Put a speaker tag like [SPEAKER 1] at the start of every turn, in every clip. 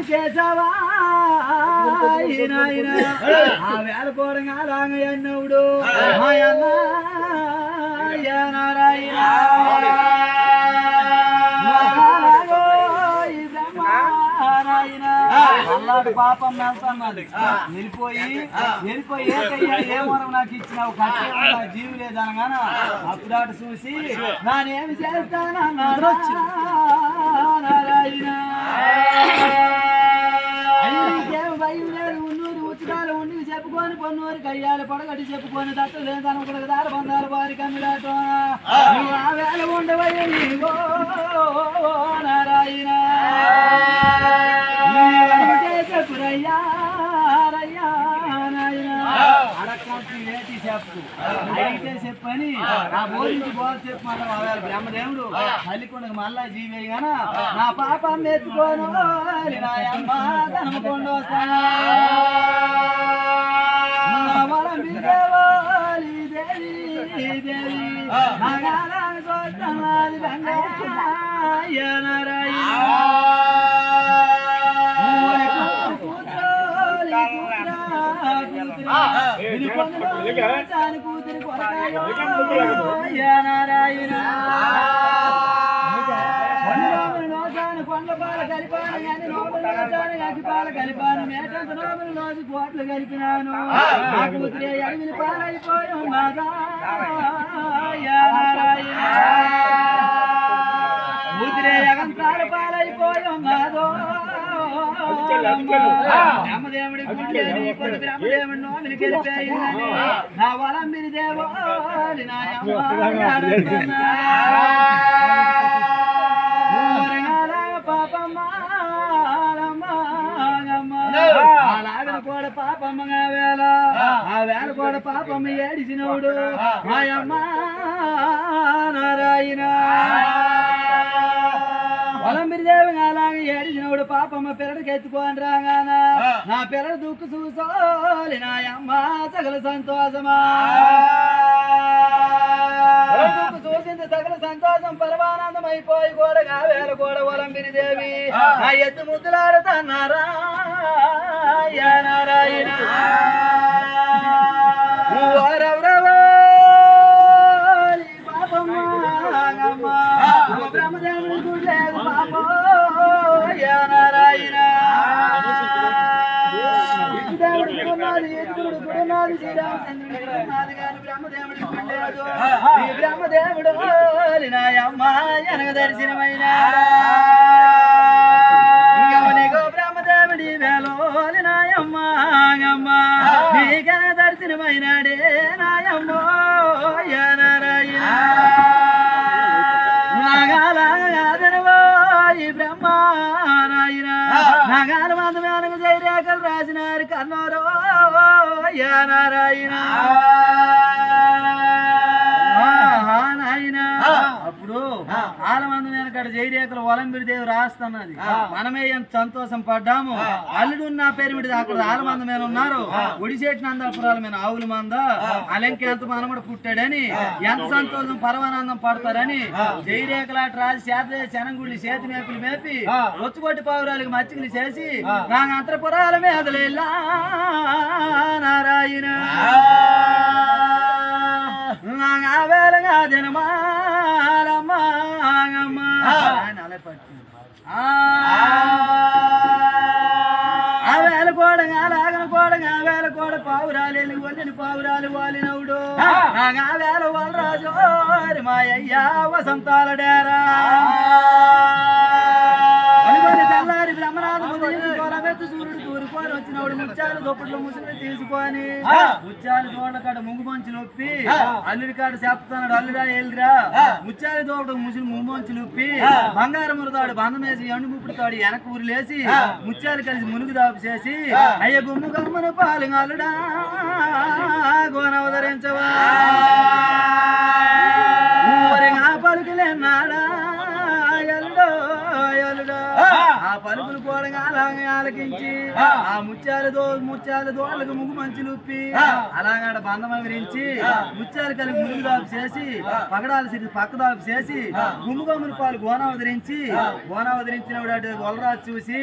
[SPEAKER 1] కేశవా ఆ వేల కోడంగా రాంగయ్యన్నవుడు నారాయణ అల్లాడు పాపం వెళ్తాన్నది వెళ్ళిపోయి ఏకయ్యా ఏ వరం నాకు ఇచ్చినావు కట్టే జీవి లేదనగాన అప్పుడు అటు చూసి నానేమి చేస్తానన్నాడు నారాయణ నీకేం భయం లేదు ఉన్నూరు ఉచితాలు ఉండి చెప్పుకొని కొన్నూరు కయ్యాలి పొడగట్టి చెప్పుకొని దత్తు లేదను కూడా దారి బంధాలు వారి కమ్మిలాటో నువ్వు ఆ వేళ ఉండవయ్య నీవో నారాయణ చెప్పురయ్యా రయ్యా నాయన అడక్కి లేటి చెప్పు అయితే చెప్పని నా బోధించి బోధ చెప్పమాట బ్రహ్మదేవుడు తల్లికొండకు మళ్ళా జీవి గాన నా పాపం ఎత్తుకోను నాయమ్మ తనముకొండ వస్తాను దేవి దేవి నారాయణ కూతురి నారాయణ కొండ పాల కలిపాను కానీ అగ్గిపాల కలిపాను మేటంత నోములు రోజు కోట్లు కలిపినాను నా కూతురే అడవిని పాలైపోయాం నారాయణ కూతురే అగంతాల పాలైపోయాం నాదో బ్రహ్మదేవుడి బ్రహ్మదేవుడి నోమిని గెలిపాయి నా వలంబిని దేవో అలాగన కూడా పాపమ్మ వేళ ఆ వేళ కూడా పాపమ్మ ఏడిచినవుడు మాయమ్మ నారాయణ వలంబిరి దేవి అలాగే ఏడిచినవుడు పాపమ్మ పిల్లడికి ఎత్తుకొని రాగాన నా పిల్లడు దుక్కు చూసోలి నాయమ్మ సగల సంతోషమా దుక్కు చూసింది సగల సంతోషం పరమానందం అయిపోయి కూడా వేళ కూడా వలంబిరి దేవి ఆ ఎత్తు ముద్దులాడుతున్నారా నారాయణ పాపమ్మ బ్రహ్మదేవుడి గుడ్లేదు పాపో నారాయణ బ్రహ్మదేవుడు నాయమ్మ ఎనగ దర్శనమైన బ్రహ్మదేవుడి వేలోలి నాయమ్మ నీకెనగ దర్శనమైనాడే నాయమ్మ నారాయణ బ్రహ్మారాయణ నగాల మందమేనకు జైరేఖలు రాసినారు కన్నోరో నారాయణ నాయన అప్పుడు ఆలమందం వెనకాడ జైరేఖలు వలంబిరి దేవి రాస్తున్నది మనమే ఎంత సంతోషం పడ్డాము అల్లుడు నా పేరు మీద అక్కడ ఆలమంద మీద ఉన్నారు ఒడిసేటి నందాపురాల మీద ఆవుల మంద అలంకి ఎంత మనమడు పుట్టాడని ఎంత సంతోషం పరమానందం పడతారని జైరేఖలాట రాసి చేత శనంగుళ్ళు చేతి మేపులు మేపి రొచ్చుకొట్టి పావురాలకు మచ్చికలు చేసి నా అంతరపురాల మీదలేలా నారాయణ వేళగా జనమాలమ్మ ఆ వేల కోడగా లాగన కోడగా వేల కోడ పావురాలు వల్లిని పావురాలు వాలినవుడు ఆ వేల వలరాజు మాయ్యా వసంతాల డేరా తెల్లారి బ్రహ్మనాథ సూర్యుడు తూరుకొని వచ్చినప్పుడు ముత్యాలు దుప్పట్లు ముసులు తీసుకొని ముత్యాలు తోట కాడ ముంగు మంచి నొప్పి అల్లుడి కాడ చెప్తున్నాడు అల్లుడా ఏళ్ళిరా ముత్యాలు తోట ముసులు ముంగు మంచి నొప్పి బంగారం మురతాడు బంధం వేసి ఎండు ముప్పుడు తాడు వెనక ఊరులేసి ముత్యాలు కలిసి మునుగు దాపు చేసి అయ్య గుమ్ము గమ్మున పాలు అల్లుడా గోనవదరించవా పలుకులేనాడా ఎల్లుడో ఎల్లుడో ఆ పలుకులు కూడా అలాగే ఆలకించి ఆ ముత్యాల దోళ్ళకు ముగ్గు మంచి లుప్పి అలాగ బంధం విరించి ముత్యాలు కలిగి మురుగు దాపు చేసి పగడాలు సిరి పక్క దాపు చేసి గుమ్ముగమ్ముల పాలు గోనావదరించినప్పుడు అటు గొల్లరాజు చూసి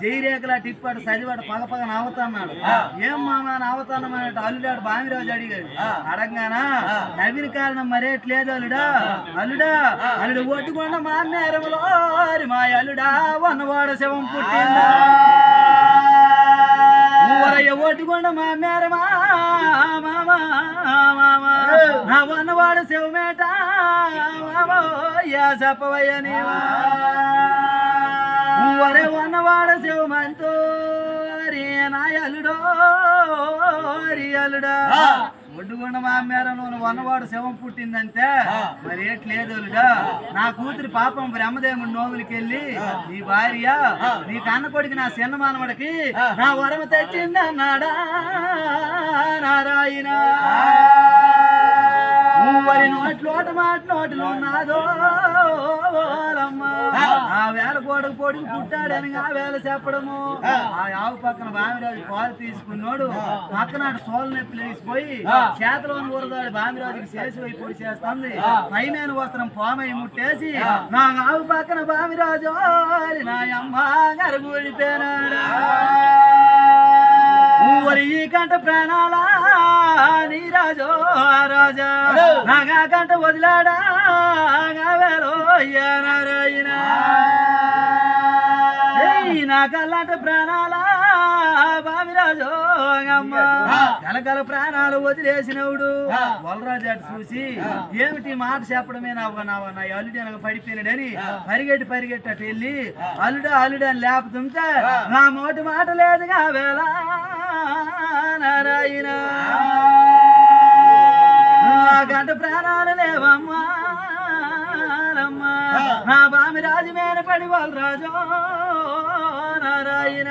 [SPEAKER 1] జైరేఖల టిప్పాడు సదివాడు పగ నవ్వుతున్నాడు. ఏం మామా నవ్వుతానమాట అల్లుడాడు బామిరాజు అడిగాడు. అడగానా నవ్విన కారణం మరేట్లేదు అల్లుడు ఒట్టుకొండ మా నేరంలో మా అల్లుడా వన్నవాడ శవం పుట్టిందా ఒట్టుకొండ మా మేరమా వన్నవాడ శవమేట చెప్పవయ్య నీవా ఒరే వన్నవాడ శివమంతో నా అల్లుడో అల్లుడా ఒడ్డుకొండ మా మేరలో వన్నవాడు శవం పుట్టిందంటే మరి ఏట్లేదు అల్లుడా. నా కూతురి పాపం బ్రహ్మదేవుడి నోములకెళ్ళి నీ భార్య నీ కన్న కొడుకు నా చిన్న మానవుడికి నా వరమ తెచ్చిందన్నాడా నారాయణ. మరి నోట్లోట మాట నోటిలో నాదో ఆ వేళ కొడుకు పుట్టాడని ఆ వేళ చెప్పడము. ఆ ఆవు పక్కన బామిరాజు పాలు తీసుకున్నాడు. పక్కన సోల నొప్పి లేచిపోయి చేతలోని ఊరదాడు బామిరాజుకి చేసి పొడి చేస్తుంది. పైన వస్త్రం పామై ముట్టేసి నా ఆవు పక్కన బామిరాజు నా అమ్మ గారు కూడిపోయినాడు. ఈ కంట ప్రాణాలా నీ రాజో రాజా నాగా కంట వదిలాడా నారాయణ. నాకల్లాంటి ప్రాణాలా బామిరాజు అమ్మ కలకల ప్రాణాలు వదిలేసినవుడు. వలరాజు అటు చూసి ఏమిటి మాట చెప్పడమే నా అల్లుడి అనగా పడిపోయినాడని పరిగెట్టి అటు వెళ్ళి అల్లుడా అని లేపుతుంటే నా మోటి మాట లేదుగా వేళ నారాయణ. గంట ప్రాణాలు లేవమ్మా నా బామిరాజు మీద పడి వాళ్ళు రాజు నారాయణ.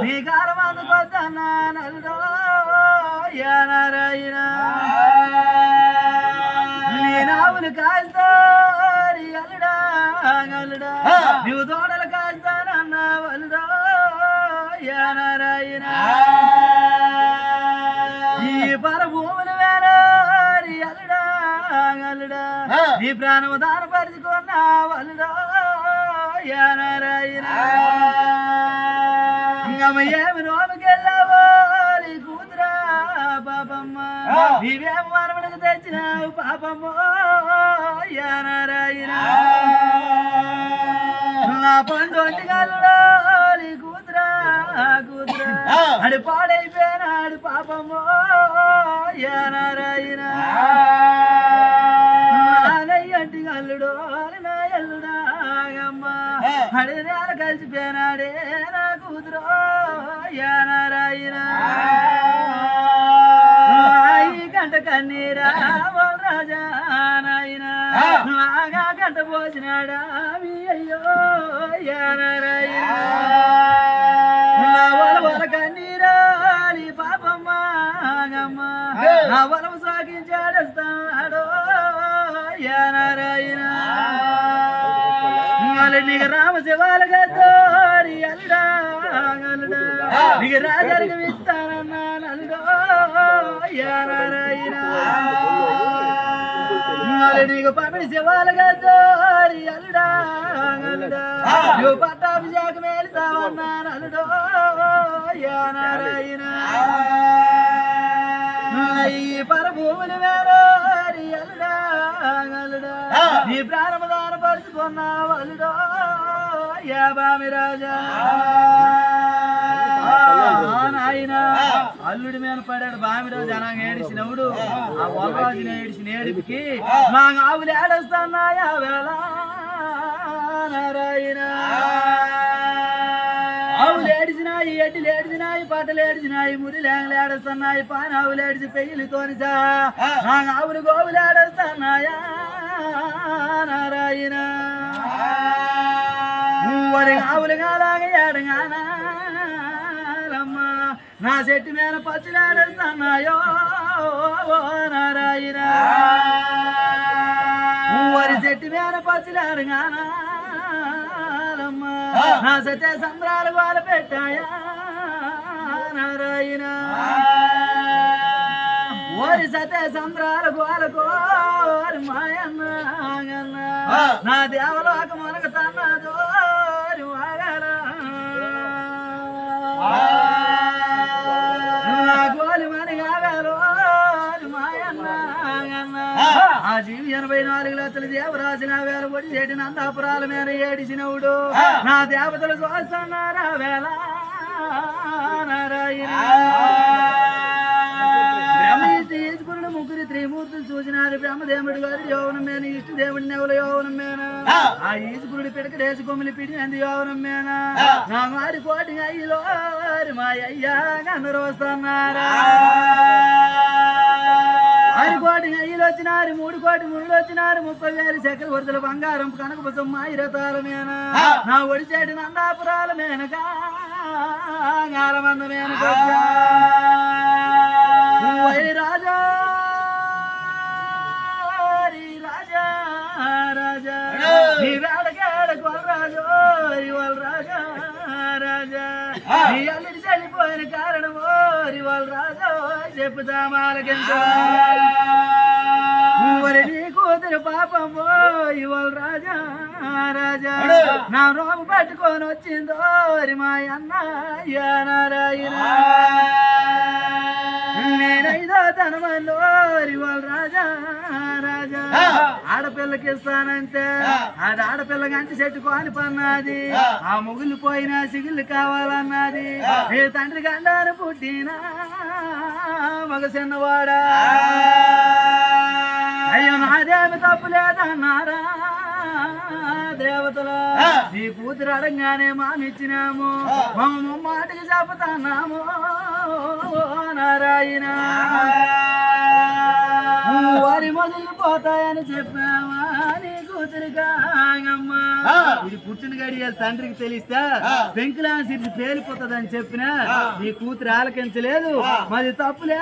[SPEAKER 1] నీ కాలం అందుకొద్దన్నా నల్లుడో నారాయణ. నీ నావులు కాల్తారి అల్లుడా నువ్వు తోడలు కాల్తానన్నా వల్లుడో నారాయణ. ఈ పరభూములు వేలారి అల్లుడా నీ ప్రాణము దానపరుచుకున్నా వల్లుడో నారాయణ. ఏమి నోముకెళ్ళావో నీ కూతురా పాపమ్మ నీవేమో మనవడికి తెచ్చినావు పాపమ్మో నారాయణ. నా పండొంటి గల్లుడో నీ కూతురా అడి పాడైపోయినాడు పాపమ్మో నారాయణ. నానయ్యంటి గల్లుడో నా ఎల్లుడా అమ్మ అడి నేల కలిసిపోయినాడే నా కూతురో నారాయణ. గంట కన్నీరా రాజా నాయన నాగా గంట పోసినాడా మీ అయ్యో నారాయణ. వల కన్నీరా నీ పాపమ్మ నా వలము సాగించాడేస్తాడో నారాయణ. నీకు రామ శివాల గద్దోరి అల్లుడా నీకు రాజరికం ఇస్తానన్నా నల్లుడో నారాయణ. నీకు పమిడి శివాల గద్దోరి అల్లుడా నువ్వు పట్టాభిషేకం వెళ్తావన్నా నల్లుడో నారాయణ. ఈ పరభూములు వేరోరి అల్లుడా నీ ప్రాణము దానపరుచుకున్నావు అల్లుడో బామిరాజా. నాయన అల్లుడి మీద పడాడు బామిరాజు అనాగ ఏడిసినవుడు. ఆ వలరాజుని ఏడిసిన ఏడుపుకి నా ఆవులు ఏడుస్తున్నాయా వేళ నారాయణ. ఆవులు ఏడిచినాయి ఎడ్లు ఏడిచినాయి పట్టలు ఏడిచినాయి మురిలేంగలు ఏడుస్తున్నాయి పానావులు ఏడిచి పెయ్యిలతోనిసా నా ఆవులు గోవులు ఏడుస్తున్నాయా నారాయణ. ఆవులు కాలాగా ఏడగానమ్మా నా చెట్టు మీద పచ్చులు ఏడుస్తున్నాయో నారాయణ. నారాయణ వరి చెట్టు మీద పచ్చిలాడు గానాలమ్మ నా సత్య సంద్రాలు గోల పెట్టాయా నారాయణ ఓరి సత్య సంద్రాలు గోలకోరి మాయన్న నా దేవలోక మనకు తన్నదోరి వాగల గోలి మని కాగలోరి మాయన్న ఆ జీవి 84 లక్షల దేవరాజున వేల పొడి చేటి నందాపురాల మీద ఏడిసినవుడు నా దేవతలు చూస్తున్నారా వేళ నారాయణ బ్రహ్మీశ్వరుడు ముగ్గురి త్రిమూర్తులు చూసినారు బ్రహ్మదేవుడు గారి యోవనం మేన ఇష్టదేవుడి నెవల యోవనం మేన ఆ ఈశ్వరుడు పిడకడేసి కొమ్మిలి పిడినంది యోవనం మేన నా వారి కోటి అయ్యలో మా అయ్యా గందరు వస్తున్నారా 6 కోటి అయ్యలు వచ్చినారు 3 కోటి ముళ్ళు వచ్చినారు 30,000 చెక్కల వరదల బంగారం కనక బసమ్మ ఇరతాల మేన నా ఒడిచేటి నందాపురాల మేనగా గాలమంద మేనగా రాజా రాజా రాజా నీ వేడకేడ కొలరాజు వాళ్ళ రాజా రాజా నీ అల్లుడి చనిపోయిన కారణమో వాళ్ళ రాజా చెప్పుదా మాలకెంత నీ కూతురు పాపమో ఇవాళ రాజా రాజా నా రోము పట్టుకొని వచ్చిందో మా అన్నయ్య నారాయణ నేనైదో తనమల్లో ఇవాళ రాజా రాజా ఆడపిల్లకి ఇస్తానంటే ఆడపిల్లకి అంటి చెట్టుకొని పన్నది ఆ ముగులు పోయినా సిగులు కావాలన్నది ఏ తండ్రి గండారు పుట్టినా మగ చిన్నవాడా అయ్యో నాదేమి తప్పు లేదన్నారా దేవతలు నీ కూతురు అడంగానే మామిచ్చినాము మాటకి చెబుతున్నాము నారాయణ వారి మొదలు పోతాయని చెప్పావా నీ కూతురు కాగమ్మ ఇది పుట్టిన గడియాలి తండ్రికి తెలిస్తే పెంకులా సిరిసి పేలిపోతుందని చెప్పినా నీ కూతురు ఆలకించలేదు మాది తప్పులే